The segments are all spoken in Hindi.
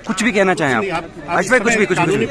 कुछ भी कहना चाहें आप आशीष भाई, कुछ भी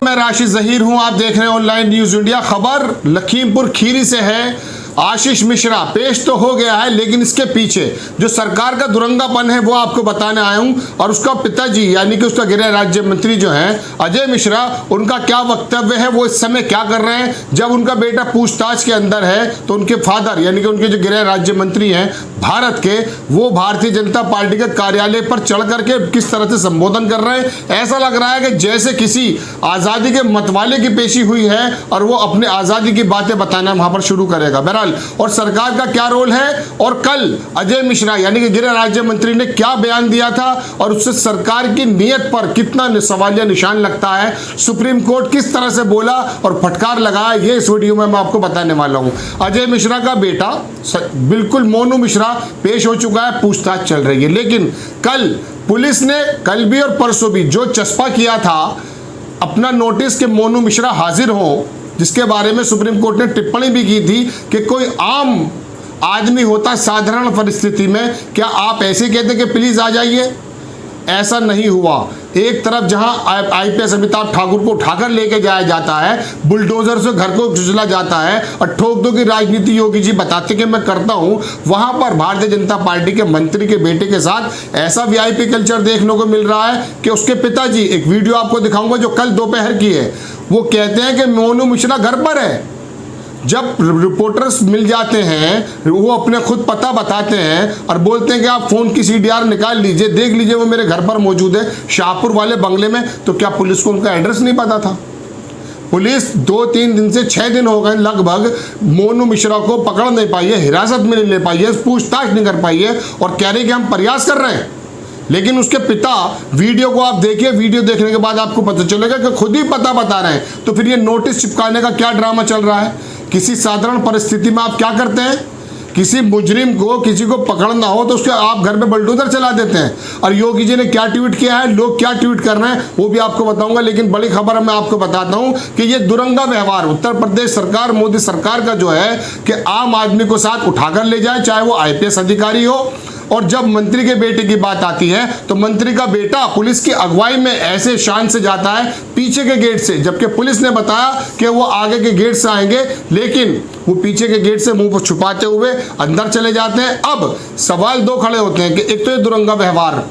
मैं राशिद जहीर हूं, आप देख रहे हैं ऑनलाइन न्यूज इंडिया। खबर लखीमपुर खीरी से है। आशीष मिश्रा पेश तो हो गया है, लेकिन इसके पीछे जो सरकार का दुरंगापन है वो आपको बताने आया हूं। और उसका पिताजी यानी कि उसका गृह राज्य मंत्री जो हैं अजय मिश्रा, उनका क्या वक्तव्य है, वो इस समय क्या कर रहे हैं। जब उनका बेटा पूछताछ के अंदर है तो उनके फादर यानी कि उनके जो गृह राज्य मंत्री हैं भारत के, वो भारतीय जनता पार्टी के कार्यालय पर चढ़ करके किस तरह से संबोधन कर रहे हैं। ऐसा लग रहा है कि जैसे किसी आजादी के मतवाले की पेशी हुई है और वो अपने आजादी की बातें बताना वहां पर शुरू करेगा। बहरहाल, और सरकार का क्या रोल है, और कल अजय मिश्रा यानी कि गृह राज्य मंत्री ने क्या बयान दिया था और उससे सरकार की नीयत पर कितना सवालिया निशान लगता है, सुप्रीम कोर्ट किस तरह से बोला और फटकार लगाया, ये इस वीडियो में मैं आपको बताने वाला हूं। अजय मिश्रा का बेटा बिल्कुल मोनू मिश्रा पेश हो चुका है, पूछताछ चल रही है। लेकिन कल पुलिस ने, कल भी और परसों भी, जो चस्पा किया था अपना नोटिस के मोनू मिश्रा हाजिर हो, जिसके बारे में सुप्रीम कोर्ट ने टिप्पणी भी की थी कि कोई आम आदमी होता साधारण परिस्थिति में, क्या आप ऐसे कहते कि प्लीज आ जाइए? ऐसा नहीं हुआ। एक तरफ जहां आईपीएस अमिताभ ठाकुर को उठाकर लेके जाया जाता है, बुलडोजर से घर को कुचला जाता है और ठोक दो की राजनीति योगी जी बताते कि मैं करता हूं, वहां पर भारतीय जनता पार्टी के मंत्री के बेटे के साथ ऐसा वीआईपी कल्चर देखने को मिल रहा है कि उसके पिताजी, एक वीडियो आपको दिखाऊंगा जो कल दोपहर की है, वो कहते हैं कि मोनू मिश्रा घर पर है। जब रिपोर्टर्स मिल जाते हैं वो अपने खुद पता बताते हैं और बोलते हैं कि आप फोन की सीडीआर निकाल लीजिए, देख लीजिए वो मेरे घर पर मौजूद है शाहपुर वाले बंगले में। तो क्या पुलिस को उनका एड्रेस नहीं पता था? पुलिस 2-3 दिन से 6 दिन हो गए लगभग मोनू मिश्रा को पकड़ नहीं पाई है, हिरासत में नहीं ले पाई है, पूछताछ नहीं कर पाई है, और कह रहे कि हम प्रयास कर रहे हैं। लेकिन उसके पिता, वीडियो को आप देखिए, वीडियो देखने के बाद आपको पता चलेगा कि खुद ही पता बता रहे हैं। तो फिर ये नोटिस चिपकाने का क्या ड्रामा चल रहा है? किसी साधारण परिस्थिति में आप क्या करते हैं? किसी मुजरिम को, किसी को पकड़ना हो तो उसके आप घर में बुलडोजर चला देते हैं। और योगी जी ने क्या ट्वीट किया है, लोग क्या ट्वीट कर रहे हैं, वो भी आपको बताऊंगा। लेकिन बड़ी खबर मैं आपको बताता हूं कि ये दुरंगा व्यवहार उत्तर प्रदेश सरकार, मोदी सरकार का जो है कि आम आदमी को साथ उठाकर ले जाए, चाहे वो आईपीएस अधिकारी हो। और जब मंत्री के बेटे की बात आती है तो मंत्री का बेटा पुलिस की अगुवाई में ऐसे शान से जाता है पीछे के गेट से, जबकि पुलिस ने बताया कि वो आगे के गेट से आएंगे, लेकिन वो पीछे के गेट से मुंह को छुपाते हुए अंदर चले जाते हैं। अब सवाल दो खड़े होते हैं कि एक तो ये दुरंगा व्यवहार,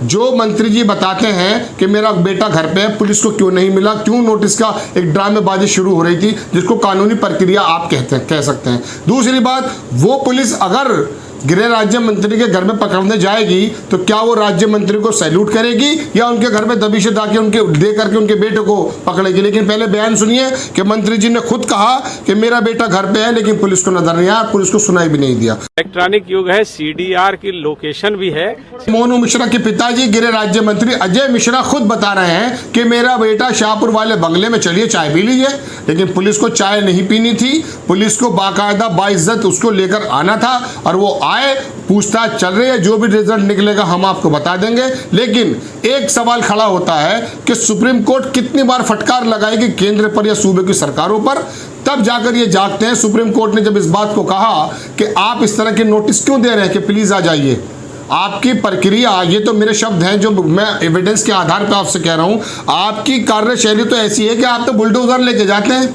जो मंत्री जी बताते हैं कि मेरा बेटा घर पे है, पुलिस को क्यों नहीं मिला, क्यों नोटिस का एक ड्रामेबाजी शुरू हो रही थी, जिसको कानूनी प्रक्रिया आप कह सकते हैं। दूसरी बात, वो पुलिस अगर गृह राज्य मंत्री के घर में पकड़ने जाएगी तो क्या वो राज्य मंत्री को सैल्यूट करेगी या उनके घर में दबिश दे करके उनके बेटे को पकड़ेगी? लेकिन पहले बयान सुनिए कि मंत्री जी ने खुद कहा कि मेरा बेटा घर पे है, लेकिन पुलिस को नजर नहीं आया, पुलिस को सुनाई भी नहीं दिया। इलेक्ट्रॉनिक युग है, सीडीआर की लोकेशन भी है। मोनू मिश्रा के पिताजी गृह राज्य मंत्री अजय मिश्रा खुद बता रहे हैं कि मेरा बेटा शाहपुर वाले बंगले में, चलिए चाय पी लीजिए। लेकिन पुलिस को चाय नहीं पीनी थी, पुलिस को बाकायदा बाइज्जत उसको लेकर आना था और वो आए, पूछताछ चल रही है, जो भी रिजल्ट निकलेगा हम आपको बता देंगे। लेकिन एक सवाल खड़ा होता है कि सुप्रीम कोर्ट कितनी बार फटकार लगाएगी केंद्र पर या सूबे की सरकारों पर, तब जाकर ये जागते हैं। सुप्रीम कोर्ट ने जब इस बात को कहा कि आप इस तरह के नोटिस क्यों दे रहे हैं कि प्लीज आ जाइए, आपकी प्रक्रिया, ये तो मेरे शब्द हैं जो मैं एविडेंस के आधार पर आपसे कह रहा हूं, आपकी कार्यशैली तो ऐसी है कि आप तो बुलडोजर लेके जाते हैं,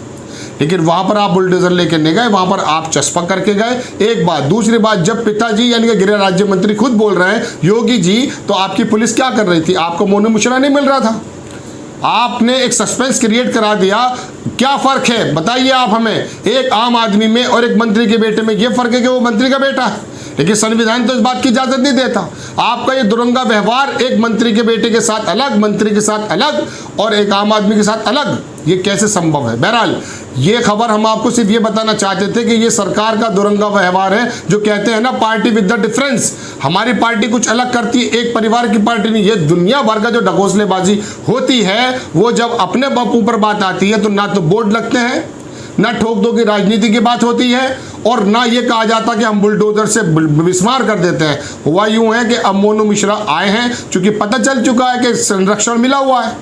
लेकिन वहां पर आप बुलडोजर लेके नहीं गए, वहां पर आप चस्पा करके गए। एक बात। दूसरी बात, जब पिताजी यानी कि गृह राज्य मंत्री खुद बोल रहे हैं योगी जी, तो आपकी पुलिस क्या कर रही थी? आपको मोनू मिश्रा नहीं मिल रहा था, आपने एक सस्पेंस क्रिएट करा दिया। क्या फर्क है बताइए आप हमें, एक आम आदमी में और एक मंत्री के बेटे में? ये फर्क है कि वो मंत्री का बेटा है, लेकिन संविधान तो इस बात की इजाजत नहीं देता। आपका ये दुरंगा व्यवहार, एक मंत्री के बेटे के साथ अलग, मंत्री के साथ अलग और एक आम आदमी के साथ अलग, ये कैसे संभव है? बहरहाल, ये खबर हम आपको सिर्फ ये बताना चाहते थे कि ये सरकार का दुरंगा व्यवहार है। जो कहते हैं ना, पार्टी विद द डिफरेंस, हमारी पार्टी कुछ अलग करती है, एक परिवार की पार्टी नहीं। ये दुनिया भर का जो ढकोसलेबाजी होती है, वो जब अपने बापू पर बात आती है तो ना तो बोर्ड लगते हैं, ना ठोक दो की राजनीति की बात होती है, और ना ये कहा जाता कि हम बुलडोजर से विस्मार कर देते हैं। हुआ यूं है कि अब मोनू मिश्रा आए हैं, चूंकि पता चल चुका है कि संरक्षण मिला हुआ है,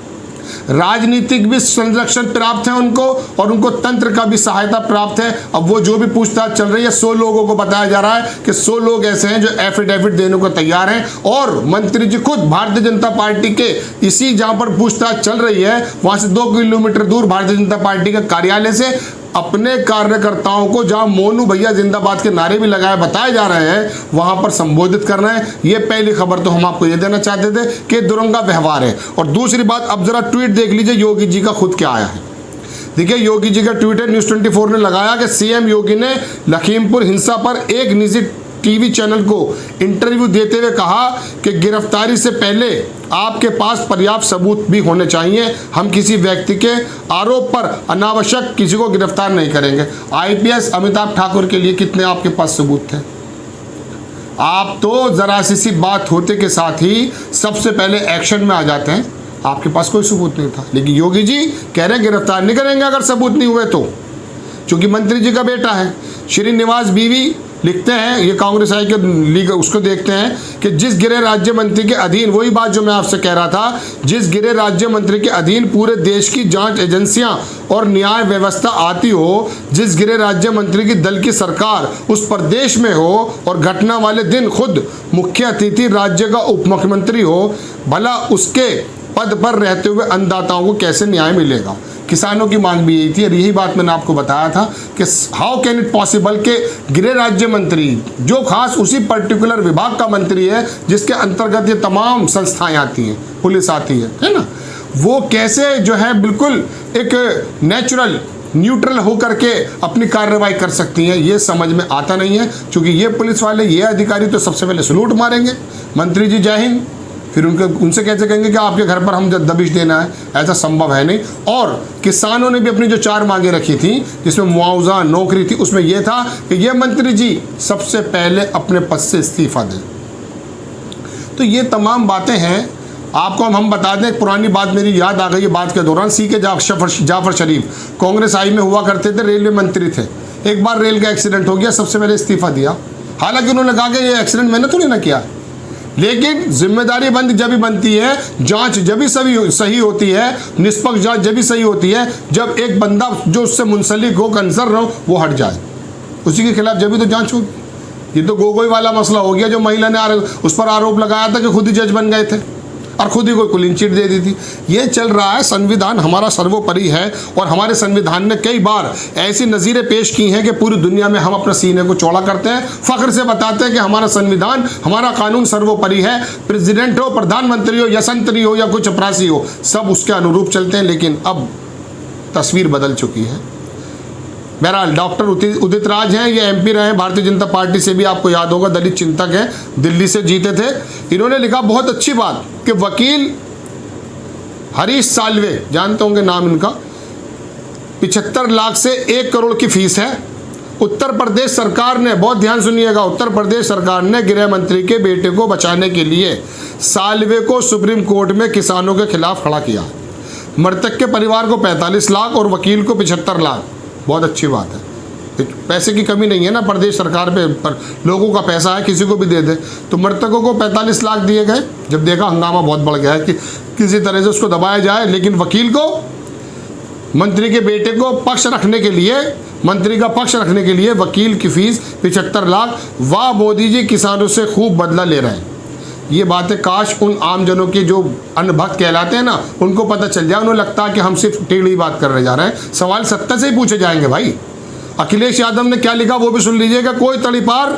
राजनीतिक भी संरक्षण प्राप्त है उनको, और उनको तंत्र का भी सहायता प्राप्त है। अब वो जो भी पूछताछ चल रही है, 100 लोगों को बताया जा रहा है कि 100 लोग ऐसे हैं जो एफिडेविट देने को तैयार हैं, और मंत्री जी खुद भारतीय जनता पार्टी के इसी जहां पर पूछताछ चल रही है वहां से 2 किलोमीटर दूर भारतीय जनता पार्टी के कार्यालय से अपने कार्यकर्ताओं को, जहां मोनू भैया जिंदाबाद के नारे भी लगाए बताए जा रहे हैं, वहां पर संबोधित कर रहे हैं। ये पहली खबर तो हम आपको ये देना चाहते थे कि दुरंगा व्यवहार है। और दूसरी बात, अब जरा ट्वीट देख लीजिए योगी जी का खुद क्या आया है। देखिए योगी जी का ट्वीट है, न्यूज़ 24 ने लगाया कि सीएम योगी ने लखीमपुर हिंसा पर एक निजी टीवी चैनल को इंटरव्यू देते हुए कहा कि गिरफ्तारी से पहले आपके पास पर्याप्त सबूत भी होने चाहिए। हम किसी व्यक्ति के आरोप पर अनावश्यक किसी को गिरफ्तार नहीं करेंगे। आईपीएस अमिताभ ठाकुर के लिए कितने आपके पास सबूत थे? आप तो जरा सी बात होते के साथ ही सबसे पहले एक्शन में आ जाते हैं। आपके पास कोई सबूत नहीं था, लेकिन योगी जी कह रहे हैं गिरफ्तार नहीं करेंगे अगर सबूत नहीं हुए तो, क्योंकि मंत्री जी का बेटा है। श्रीनिवास बीवी लिखते हैं, ये कांग्रेस आई के लीग, उसको देखते हैं कि जिस गृह राज्य मंत्री के अधीन, वही बात जो मैं आपसे कह रहा था, जिस गृह राज्य मंत्री के अधीन पूरे देश की जांच एजेंसियां और न्याय व्यवस्था आती हो, जिस गृह राज्य मंत्री की दल की सरकार उस प्रदेश में हो और घटना वाले दिन खुद मुख्य अतिथि राज्य का उप मुख्यमंत्री हो, भला उसके पद पर रहते हुए अन्नदाताओं को कैसे न्याय मिलेगा? किसानों की मांग भी यही थी, और यही बात मैंने आपको बताया था कि हाउ कैन इट पॉसिबल कि गृह राज्य मंत्री, जो खास उसी पर्टिकुलर विभाग का मंत्री है जिसके अंतर्गत ये तमाम संस्थाएं आती हैं, पुलिस आती है ना, वो कैसे जो है बिल्कुल एक नेचुरल न्यूट्रल होकर के अपनी कार्रवाई कर सकती हैं, ये समझ में आता नहीं है। क्योंकि ये पुलिस वाले, ये अधिकारी तो सबसे पहले सलूट मारेंगे, मंत्री जी जय हिंद, फिर उनसे कैसे कहेंगे कि आपके घर पर हम दबिश देना है? ऐसा संभव है नहीं। और किसानों ने भी अपनी जो 4 मांगे रखी थी, जिसमें मुआवजा, नौकरी थी, उसमें यह था कि ये मंत्री जी सबसे पहले अपने पद से इस्तीफा दें। तो ये तमाम बातें हैं। आपको हम बता दें, एक पुरानी बात मेरी याद आ गई है बात के दौरान। सीके जाफर शरीफ कांग्रेस आई में हुआ करते थे, रेलवे मंत्री थे। एक बार रेल का एक्सीडेंट हो गया, सबसे पहले इस्तीफा दिया। हालांकि उन्होंने कहा कि ये एक्सीडेंट मैंने तो नहीं ना किया, लेकिन जिम्मेदारी जब भी बनती है, जांच जब भी सही होती है, निष्पक्ष जांच जब भी सही होती है, जब एक बंदा जो उससे मुंसलिक हो, कंसर्न हो, वो हट जाए, उसी के खिलाफ जब भी तो जांच होगी। ये तो गोगोई वाला मसला हो गया, जो महिला ने उस पर आरोप लगाया था कि खुद ही जज बन गए थे और खुद ही कोई क्लीन चिट दे दी थी। ये चल रहा है। संविधान हमारा सर्वोपरि है, और हमारे संविधान ने कई बार ऐसी नज़ीरें पेश की हैं कि पूरी दुनिया में हम अपने सीने को चौड़ा करते हैं, फख्र से बताते हैं कि हमारा संविधान, हमारा कानून सर्वोपरि है। प्रेसिडेंट हो, प्रधानमंत्री हो, या संतरी हो, या कोई चपरासी हो, सब उसके अनुरूप चलते हैं। लेकिन अब तस्वीर बदल चुकी है। बहरहाल डॉक्टर उदित राज हैं, ये एमपी रहे हैं भारतीय जनता पार्टी से भी, आपको याद होगा, दलित चिंतक हैं, दिल्ली से जीते थे। इन्होंने लिखा बहुत अच्छी बात कि वकील हरीश साल्वे, जानते होंगे नाम इनका, 75 लाख से 1 करोड़ की फीस है। उत्तर प्रदेश सरकार ने, बहुत ध्यान सुनिएगा, उत्तर प्रदेश सरकार ने गृह मंत्री के बेटे को बचाने के लिए साल्वे को सुप्रीम कोर्ट में किसानों के खिलाफ खड़ा किया। मृतक के परिवार को 45 लाख और वकील को 75 लाख। बहुत अच्छी बात है, पैसे की कमी नहीं है ना प्रदेश सरकार पे, पर लोगों का पैसा है, किसी को भी दे दे। तो मृतकों को 45 लाख दिए गए। जब देखा हंगामा बहुत बढ़ गया है कि किसी तरह से उसको दबाया जाए, लेकिन वकील को, मंत्री के बेटे को पक्ष रखने के लिए, मंत्री का पक्ष रखने के लिए वकील की फीस 75 लाख। वाह मोदी जी, किसानों से खूब बदला ले रहे हैं। ये बातें काश उन आमजनों के जो अनभक्त कहलाते हैं ना, उनको पता चल जाए। उन्हें लगता है कि हम सिर्फ टेढ़ी बात करने जा रहे हैं। सवाल सत्ता से ही पूछे जाएंगे भाई। अखिलेश यादव ने क्या लिखा वो भी सुन लीजिएगा। कोई तड़ीपार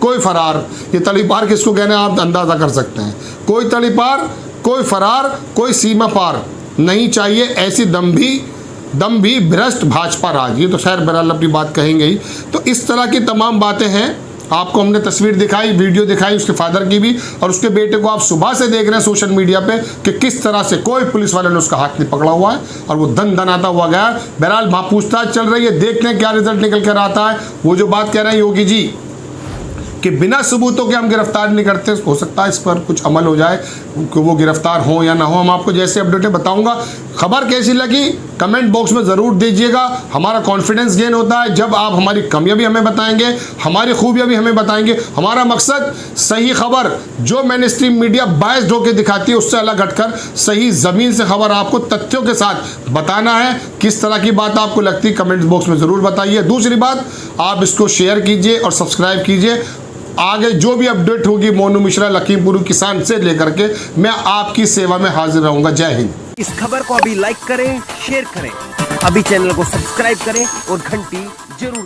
कोई फरार। ये तड़ीपार किसको कहने हैं आप अंदाज़ा कर सकते हैं। कोई तड़ीपार कोई फरार, कोई सीमा पार नहीं चाहिए ऐसी दम भी भ्रष्ट भाजपा राज। ये तो खैर बहरहाल अपनी बात कहेंगे ही। तो इस तरह की तमाम बातें हैं। आपको हमने तस्वीर दिखाई, वीडियो दिखाई उसके फादर की भी, और उसके बेटे को आप सुबह से देख रहे हैं सोशल मीडिया पे कि किस तरह से कोई पुलिस वाले ने उसका हाथ नहीं पकड़ा हुआ है और वो दन आता हुआ गया। बहरहाल वहाँ पूछताछ चल रही है, देखते हैं क्या रिजल्ट निकल कर आता है। वो जो बात कह रहे हैं योगी जी कि बिना सबूतों के हम गिरफ्तार नहीं करते, हो सकता है इस पर कुछ अमल हो जाए। कि वो गिरफ्तार हो या ना हो, हम आपको जैसे अपडेटें बताऊंगा। खबर कैसी लगी कमेंट बॉक्स में ज़रूर दीजिएगा। हमारा कॉन्फिडेंस गेन होता है जब आप हमारी कमियां भी हमें बताएंगे, हमारी खूबियां भी हमें बताएंगे। हमारा मकसद सही खबर जो मैंने स्ट्रीम मीडिया बायस्ड होकर दिखाती है उससे अलग हटकर सही ज़मीन से खबर आपको तथ्यों के साथ बताना है। किस तरह की बात आपको लगती है कमेंट बॉक्स में ज़रूर बताइए। दूसरी बात, आप इसको शेयर कीजिए और सब्सक्राइब कीजिए। आगे जो भी अपडेट होगी मोनू मिश्रा लखीमपुर किसान से लेकर के मैं आपकी सेवा में हाजिर रहूंगा। जय हिंद। इस खबर को अभी लाइक करें, शेयर करें, अभी चैनल को सब्सक्राइब करें और घंटी जरूर